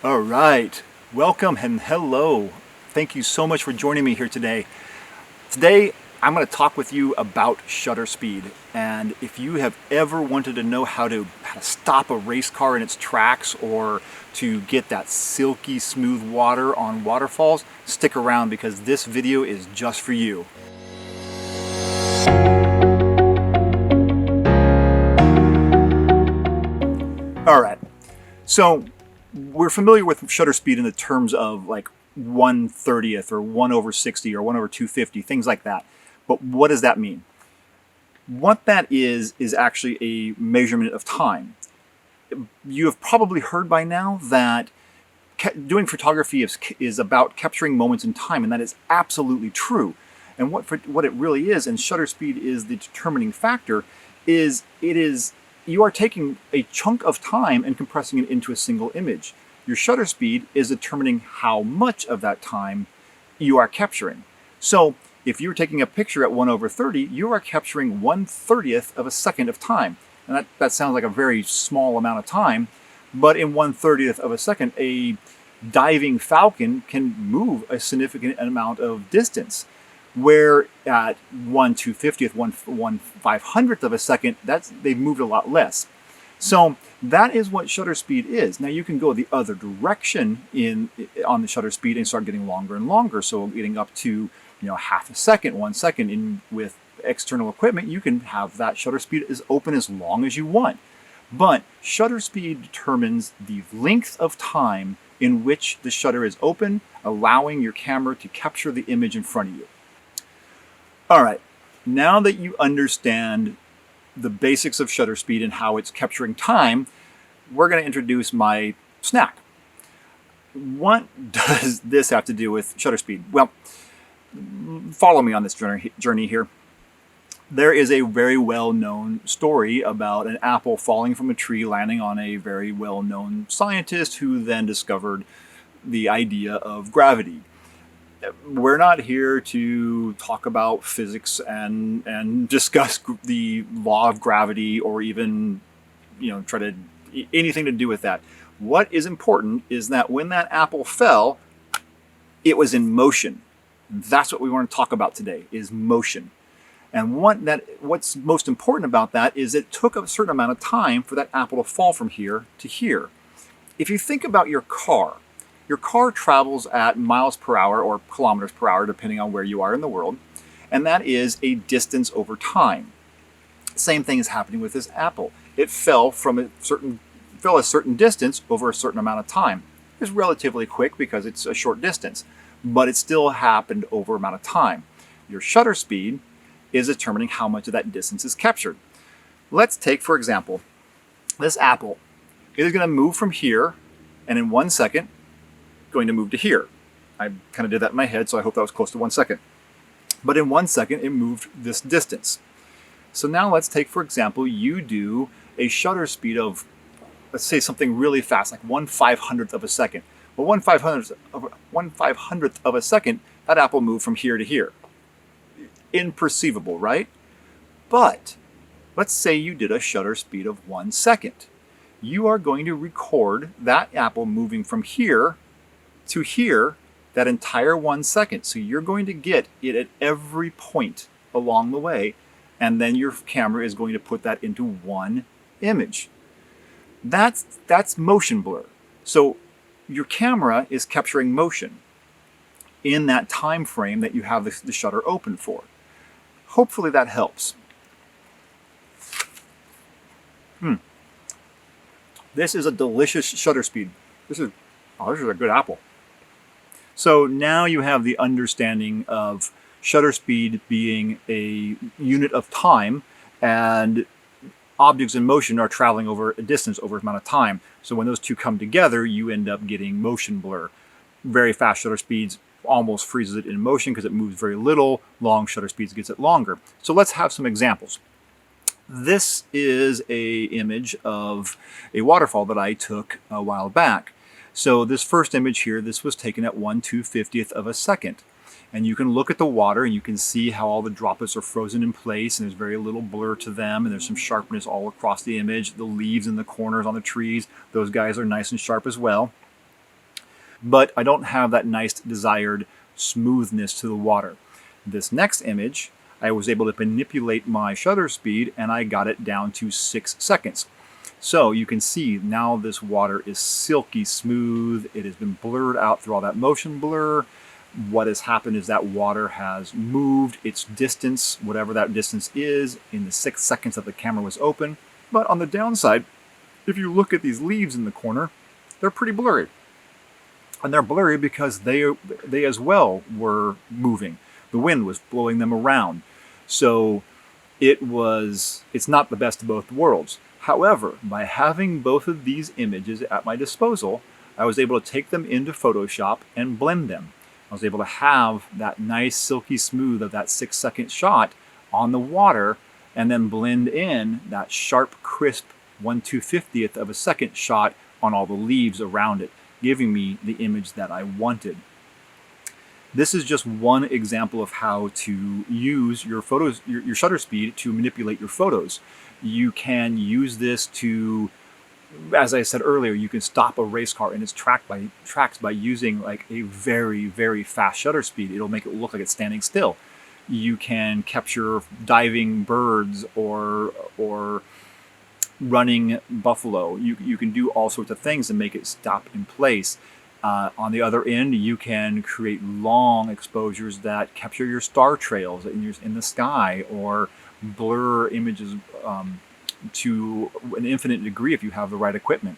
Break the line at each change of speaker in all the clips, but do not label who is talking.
All right, welcome and hello. Thank you so much for joining me here today. Today, I'm going to talk with you about shutter speed. And if you have ever wanted to know how to stop a race car in its tracks or to get that silky smooth water on waterfalls, stick around because this video is just for you. All right, so we're familiar with shutter speed in the terms of like 1/30th or 1/60 or 1/250, things like that. But what does that mean? What that is actually a measurement of time. You have probably heard by now that doing photography is about capturing moments in time, and that is absolutely true. And what it really is, and shutter speed is the determining factor, is you are taking a chunk of time and compressing it into a single image. Your shutter speed is determining how much of that time you are capturing. So if you're taking a picture at 1/30, you are capturing 1/30th of a second of time. And that sounds like a very small amount of time, but in 1/30th of a second, a diving falcon can move a significant amount of distance. Where at 1/250th, 1/500th of a second, they've moved a lot less. So that is what shutter speed is. Now you can go the other direction on the shutter speed and start getting longer and longer. So getting up to half a second, 1 second. With external equipment, you can have that shutter speed as open as long as you want. But shutter speed determines the length of time in which the shutter is open, allowing your camera to capture the image in front of you. All right, now that you understand the basics of shutter speed and how it's capturing time, we're going to introduce my snack. What does this have to do with shutter speed? Well, follow me on this journey here. There is a very well-known story about an apple falling from a tree, landing on a very well-known scientist who then discovered the idea of gravity. We're not here to talk about physics and discuss the law of gravity or even try to anything to do with that. What is important is that when that apple fell, it was in motion. That's what we want to talk about today, is motion. And what's most important about that is it took a certain amount of time for that apple to fall from here to here. If you think about your car travels at miles per hour or kilometers per hour, depending on where you are in the world, and that is a distance over time. Same thing is happening with this apple. It fell a certain distance over a certain amount of time. It's relatively quick because it's a short distance, but it still happened over amount of time. Your shutter speed is determining how much of that distance is captured. Let's take, for example, this apple. It is going to move from here, and in 1 second, going to move to here. I kind of did that in my head, so I hope that was close to 1 second. But in 1 second, it moved this distance. So now let's take, for example, you do a shutter speed of, let's say something really fast, like 1/500th of a second. Well, 1/500th of a second, that apple moved from here to here. Imperceivable, right? But let's say you did a shutter speed of 1 second. You are going to record that apple moving from here to here, that entire 1 second. So you're going to get it at every point along the way, and then your camera is going to put that into one image. That's motion blur. So your camera is capturing motion in that time frame that you have the shutter open for. Hopefully that helps. This is a delicious shutter speed. This is a good apple. So now you have the understanding of shutter speed being a unit of time, and objects in motion are traveling over a distance over an amount of time. So when those two come together, you end up getting motion blur. Very fast shutter speeds almost freezes it in motion because it moves very little. Long shutter speeds gets it longer. So let's have some examples. This is an image of a waterfall that I took a while back. So this first image here, this was taken at 1/250th of a second. And you can look at the water and you can see how all the droplets are frozen in place, and there's very little blur to them, and there's some sharpness all across the image. The leaves in the corners on the trees, those guys are nice and sharp as well. but I don't have that nice desired smoothness to the water. This next image, I was able to manipulate my shutter speed and I got it down to 6 seconds. So you can see now this water is silky smooth. It has been blurred out through all that motion blur. What has happened is that water has moved its distance, whatever that distance is, in the 6 seconds that the camera was open. But on the downside, if you look at these leaves in the corner, they're pretty blurry. And they're blurry because they as well were moving. The wind was blowing them around. So it's not the best of both worlds. However, by having both of these images at my disposal, I was able to take them into Photoshop and blend them. I was able to have that nice silky smooth of that 6-second shot on the water and then blend in that sharp, crisp 1/250th of a second shot on all the leaves around it, giving me the image that I wanted. This is just one example of how to use your shutter speed to manipulate your photos. You can use this to, as I said earlier, you can stop a race car in its tracks by using like a very, very fast shutter speed. It'll make it look like it's standing still. You can capture diving birds or running buffalo. You can do all sorts of things and make it stop in place. On the other end, you can create long exposures that capture your star trails in the sky, or blur images to an infinite degree if you have the right equipment.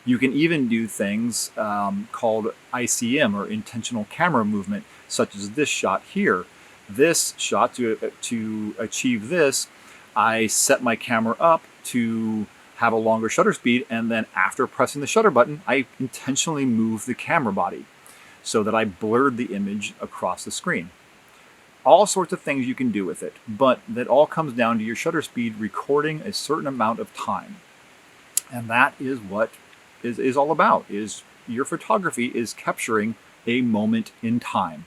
You can even do things called ICM, or intentional camera movement, such as this shot here. This shot, to achieve this, I set my camera up to have a longer shutter speed, and then after pressing the shutter button, I intentionally moved the camera body so that I blurred the image across the screen. All sorts of things you can do with it, but that all comes down to your shutter speed recording a certain amount of time. And that is what is all about, is your photography is capturing a moment in time.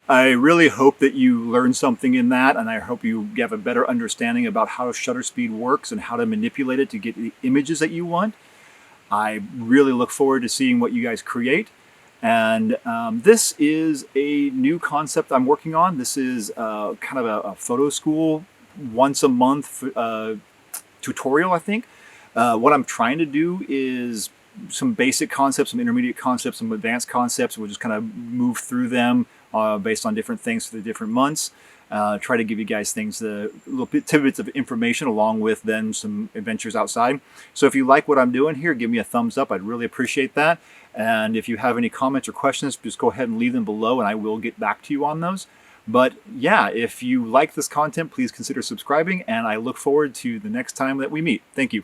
I really hope that you learned something in that, and I hope you have a better understanding about how shutter speed works and how to manipulate it to get the images that you want. I really look forward to seeing what you guys create. And this is a new concept I'm working on. This is kind of a photo school, once a month tutorial, I think. What I'm trying to do is some basic concepts, some intermediate concepts, some advanced concepts. We'll just kind of move through them based on different things for the different months. Try to give you guys things, little tidbits of information, along with then some adventures outside. So if you like what I'm doing here, give me a thumbs up. I'd really appreciate that. And if you have any comments or questions, just go ahead and leave them below and I will get back to you on those. But yeah, if you like this content, please consider subscribing, and I look forward to the next time that we meet. Thank you.